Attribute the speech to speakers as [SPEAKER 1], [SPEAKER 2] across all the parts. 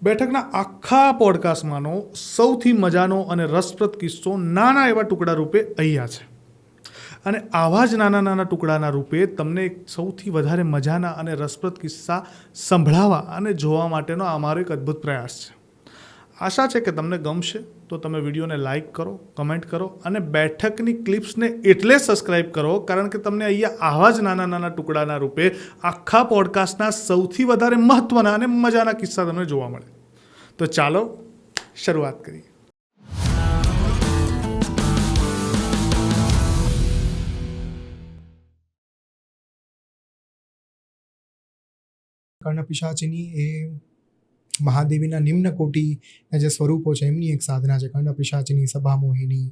[SPEAKER 1] બેઠકના આખા પોડકાસ્ટમાંનો સૌથી મજાનો અને રસપ્રદ કિસ્સો નાના એવા ટુકડા રૂપે અહીંયા છે. અને આવા જ નાના નાના ટુકડાના રૂપે તમને સૌથી વધારે મજાના અને રસપ્રદ કિસ્સા સંભળાવવા અને જોવા માટેનો અમારો એક અદ્ભુત પ્રયાસ છે. આશા છે કે તમને ગમશે, તો તમે વિડીયોને લાઇક કરો, કમેન્ટ કરો અને બેઠકની ક્લિપ્સને એટલે સબસ્ક્રાઈબ કરો કારણ કે તમને અહીંયા આવા જ નાના નાના ટુકડાના રૂપે આખા પોડકાસ્ટના સૌથી વધારે મહત્ત્વના અને મજાના કિસ્સા તમને જોવા મળે. તો ચાલો શરૂઆત કરીએ.
[SPEAKER 2] કર્ણપિશાચિની એ મહાદેવીના નિમ્ન કોટીના જે સ્વરૂપો છે એમની એક સાધના છે. કર્ણપિશાચિની, સભામોહિની,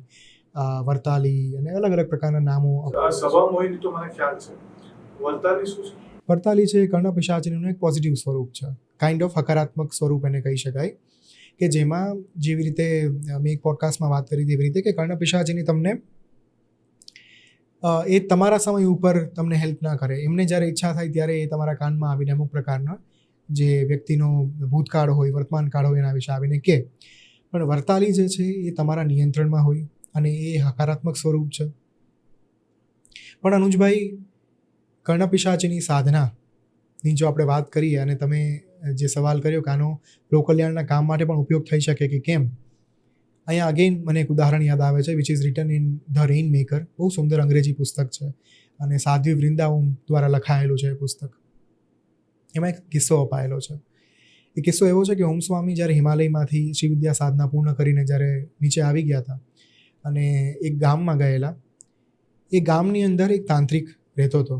[SPEAKER 2] વર્તાલી અને અલગ અલગ પ્રકારના નામો.
[SPEAKER 1] સભામોહિની તો મને ખ્યાલ છે. વર્તાલી શું છે?
[SPEAKER 2] વર્તાલી છે કર્ણપિશાચિનીનું એક પોઝિટિવ સ્વરૂપ છે, કાઇન્ડ ઓફ હકારાત્મક સ્વરૂપ એને કહી શકાય, કે જેમાં જેવી રીતે મેં એક પોડકાસ્ટમાં વાત કરી હતી એવી રીતે કે કર્ણપિશાચિની તમને એ તમારા સમય ઉપર તમને હેલ્પ ના કરે. એમને જ્યારે ઈચ્છા થાય ત્યારે એ તમારા કાનમાં આવીને અમુક પ્રકારના જે વ્યક્તિનો ભૂતકાળ હોય, વર્તમાન કાળ હોય એના વિશે આવીને કહે. પણ વર્તાલી જે છે એ તમારા નિયંત્રણમાં હોય અને એ હકારાત્મક સ્વરૂપ છે. પણ અનુજભાઈ, કર્ણપિશાચિની સાધનાની જો આપણે વાત કરીએ અને તમે જે સવાલ કર્યો કે આનો લોકકલ્યાણના કામ માટે પણ ઉપયોગ થઈ શકે કે કેમ, અહીંયા અગેન મને એક ઉદાહરણ યાદ આવે છે which is return in the rain maker. બહુ સુંદર અંગ્રેજી પુસ્તક છે અને સાધ્વી વૃંદાવન દ્વારા લખાયેલું છે એ પુસ્તક. એમાં એક કિસ્સો અપાયેલો છે. એ કિસ્સો એવો છે કે ઓમ સ્વામી જ્યારે હિમાલયમાંથી શ્રીવિદ્યા સાધના પૂર્ણ કરીને જ્યારે નીચે આવી ગયા હતા અને એક ગામમાં ગયેલા. એ ગામની અંદર એક તાંત્રિક રહેતો હતો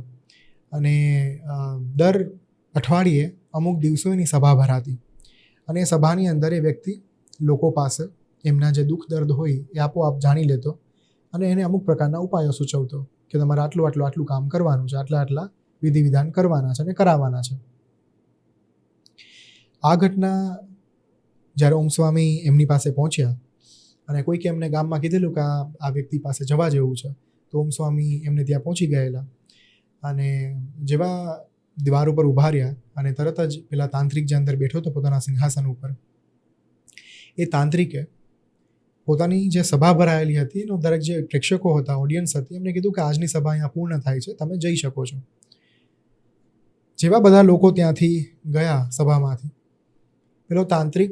[SPEAKER 2] અને દર અઠવાડિયે અમુક દિવસો એની સભા ભરાતી અને એ સભાની અંદર એ વ્યક્તિ લોકો પાસે એમના જે દુઃખ દર્દ હોય એ આપોઆપ જાણી લેતો અને એને અમુક પ્રકારના ઉપાયો સૂચવતો કે તમારે આટલું કામ કરવાનું છે, આટલા વિધિ વિધાન કરવાના છે અને કરાવવાના છે. આ ઘટના જ્યારે ઓમ સ્વામી એમની પાસે પહોંચ્યા અને કોઈકે એમને ગામમાં કીધેલું કે આ વ્યક્તિ પાસે જવા જેવું છે, તો ઓમ સ્વામી એમને ત્યાં પહોંચી ગયેલા અને જેવા દીવાર ઉપર ઊભા રહ્યા અને તરત જ પેલા તાંત્રિક જે અંદર બેઠો હતો પોતાના સિંહાસન ઉપર, એ તાંત્રિકે પોતાની જે સભા ભરાયેલી હતી એનો દરેક જે પ્રેક્ષકો હતા, ઓડિયન્સ હતી, એમને કીધું કે આજની સભા અહીંયા પૂર્ણ થાય છે, તમે જઈ શકો છો. જેવા બધા લોકો ત્યાંથી ગયા સભામાંથી, પેલો તાંત્રિક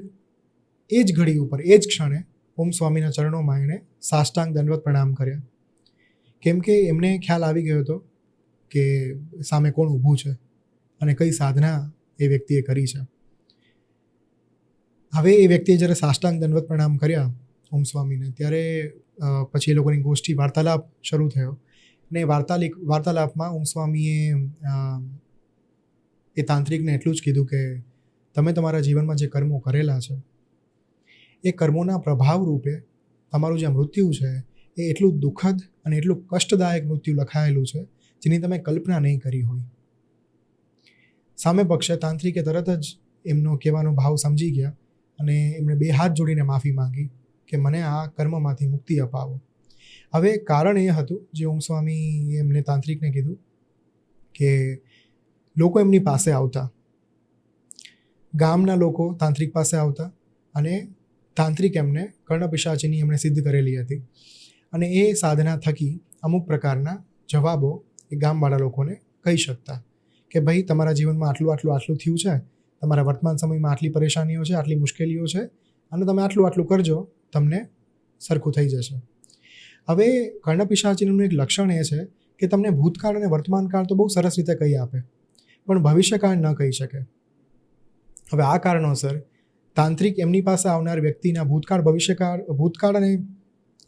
[SPEAKER 2] એ જ ઘડી ઉપર, એ જ ક્ષણે ઓમ સ્વામીના ચરણોમાં એણે સાષ્ટાંગ દંડવત પ્રણામ કર્યા. કેમ કે એમને ખ્યાલ આવી ગયો હતો કે સામે કોણ ઊભું છે અને કઈ સાધના એ વ્યક્તિએ કરી છે. હવે એ વ્યક્તિએ જ્યારે સાષ્ટાંગ દંડવત પ્રણામ કર્યા ઓમ સ્વામીને, ત્યારે પછી એ લોકોની ગોષ્ઠી વાર્તાલાપ શરૂ થયો ને વાર્તાલાપમાં ઓમ સ્વામીએ એ તાંત્રિકને એટલું જ કીધું કે તમે તમારા જીવનમાં જે કર્મો કરેલા છે એ કર્મોના પ્રભાવ રૂપે તમારું જે મૃત્યુ છે એ એટલું દુઃખદ અને એટલું કષ્ટદાયક મૃત્યુ લખાયેલું છે જેની તમે કલ્પના નહીં કરી હોય. સામે પક્ષે તાંત્રિકે તરત જ એમનો કહેવાનો ભાવ સમજી ગયા અને એમણે બે હાથ જોડીને માફી માંગી કે મને આ કર્મમાંથી મુક્તિ અપાવો. હવે કારણ એ હતું જે ઓમ સ્વામી એમને તાંત્રિકને કીધું કે લોકો એમની પાસે આવતા, ગામના લોકો તાંત્રિક પાસે આવતા અને તાંત્રિક એમને કર્ણપિશાચિની એમણે સિદ્ધ કરેલી હતી અને એ સાધના થકી અમુક પ્રકારના જવાબો એ ગામવાળા લોકોને કહી શકતા કે ભાઈ તમારા જીવનમાં આટલું થયું છે, તમારા વર્તમાન સમયમાં આટલી પરેશાનીઓ છે, આટલી મુશ્કેલીઓ છે અને તમે આટલું કરજો, તમને સરખું થઈ જશે. હવે કર્ણપિશાચિનીનું એક લક્ષણ એ છે કે તમને ભૂતકાળ અને વર્તમાનકાળ તો બહુ સરસ રીતે કહી આપે પણ ભવિષ્યકાળ ન કહી શકે. હવે આ કારણોસર તાંત્રિક એમની પાસે આવનાર વ્યક્તિના ભૂતકાળ અને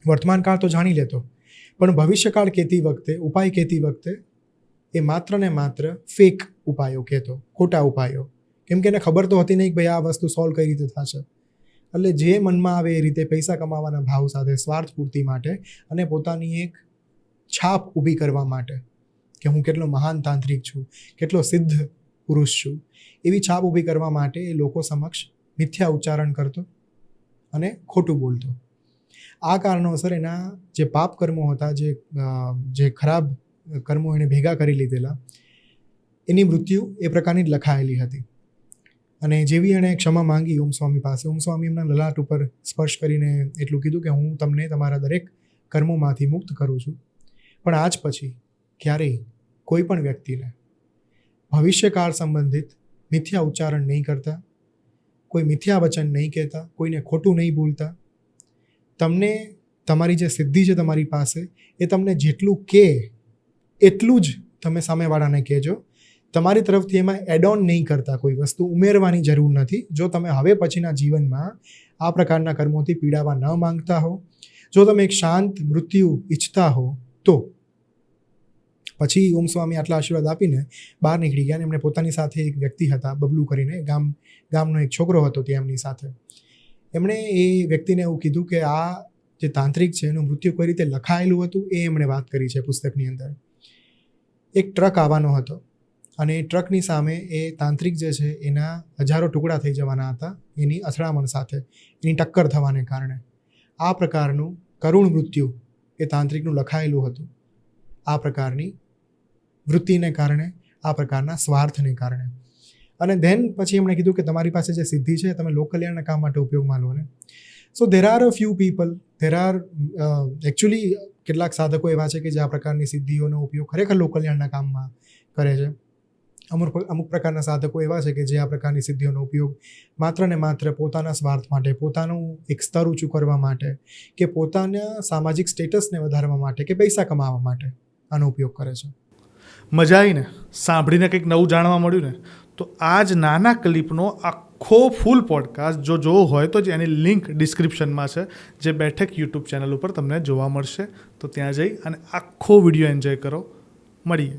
[SPEAKER 2] વર્તમાનકાળ તો જાણી લેતો પણ ભવિષ્યકાળ કહેતી વખતે, ઉપાય કહેતી વખતે એ માત્ર ને માત્ર ફેક ઉપાયો કહેતો, ખોટા ઉપાયો. કેમ કે એને ખબર તો હતી નહીં કે ભાઈ આ વસ્તુ સોલ્વ કઈ રીતે થશે. એટલે જે મનમાં આવે એ રીતે પૈસા કમાવાના ભાવ સાથે, સ્વાર્થ પૂર્તિ માટે અને પોતાની એક છાપ ઊભી કરવા માટે કે હું કેટલો મહાન તાંત્રિક છું, કેટલો સિદ્ધ પુરુષ છું, એવી છાપ ઊભી કરવા માટે એ લોકો સમક્ષ મિથ્યા ઉચ્ચારણ કરતો અને ખોટું બોલતો. આ કારણોસર એના જે પાપ કર્મો હતા, જે ખરાબ કર્મો એણે ભેગા કરી લીધેલા, એની મૃત્યુ એ પ્રકારની જ લખાયેલી હતી. અને જેવી એણે ક્ષમા માંગી ઓમ સ્વામી પાસે, ઓમ સ્વામી એમના લલાટ ઉપર સ્પર્શ કરીને એટલું કીધું કે હું તમને તમારા દરેક કર્મોમાંથી મુક્ત કરું છું, પણ આજ પછી ક્યારેય કોઈ પણ વ્યક્તિને ભવિષ્યકાળ સંબંધિત મિથ્યા ઉચ્ચારણ નહીં કરતા, કોઈ મિથ્યા વચન નહીં કહેતા, કોઈને ખોટું નહીં બોલતા. તમને તમારી જે સિદ્ધિ છે તમારી પાસે એ તમને જેટલું કહે એટલું જ તમે સામેવાળાને કહેજો. તમારી તરફથી એમાં એડ ઓન નહીં કરતા, કોઈ વસ્તુ ઉમેરવાની જરૂર નથી. જો તમે હવે પછીના જીવનમાં આ પ્રકારના કર્મોથી પીડાવા ન માંગતા હો, જો તમે એક શાંત મૃત્યુ ઈચ્છતા હો, તો પછી ઓમ સ્વામી આટલા આશીર્વાદ આપીને બહાર નીકળી ગયા. અને એમણે પોતાની સાથે એક વ્યક્તિ હતા, બબલુ કરીને, ગામનો એક છોકરો હતો ત્યાં એમની સાથે. એમણે એ વ્યક્તિને એવું કીધું કે આ જે તાંત્રિક છે એનું મૃત્યુ કઈ રીતે લખાયેલું હતું એ એમણે વાત કરી છે પુસ્તકની અંદર. એક ટ્રક આવવાનો હતો અને એ ટ્રકની સામે એ તાંત્રિક જે છે એના હજારો ટુકડા થઈ જવાના હતા એની અથડામણ સાથે, એની ટક્કર થવાને કારણે. આ પ્રકારનું કરુણ મૃત્યુ એ તાંત્રિકનું લખાયેલું હતું. આ પ્રકારની વૃત્તિને કારણે, આ પ્રકારના સ્વાર્થને કારણે. અને ધેન પછી એમણે કીધું કે તમારી પાસે જે સિદ્ધિ છે તમે લોક કલ્યાણના કામ માટે ઉપયોગમાં લો ને. So there are a few people, there are actually કેટલાક સાધકો એવા છે કે જે આ પ્રકારની સિદ્ધિઓનો ઉપયોગ ખરેખર લોક કલ્યાણના કામમાં કરે છે. અમુક પ્રકારના સાધકો એવા છે કે જે આ પ્રકારની સિદ્ધિઓનો ઉપયોગ માત્ર ને માત્ર પોતાના સ્વાર્થ માટે, પોતાનું એક સ્તર ઊંચું કરવા માટે, કે પોતાના સામાજિક સ્ટેટસને વધારવા માટે, કે પૈસા કમાવા માટે આનો ઉપયોગ કરે છે.
[SPEAKER 1] મજા આવીને સાંભળીને કંઈક નવું જાણવા મળ્યું ને, તો આ જ નાના ક્લિપનો આખો ફૂલ પોડકાસ્ટ જો જોવો હોય તો જ એની લિંક ડિસ્ક્રિપ્શનમાં છે, જે બેઠક યુટ્યુબ ચેનલ ઉપર તમને જોવા મળશે. તો ત્યાં જઈ અને આખો વિડીયો એન્જોય કરો. મળીએ.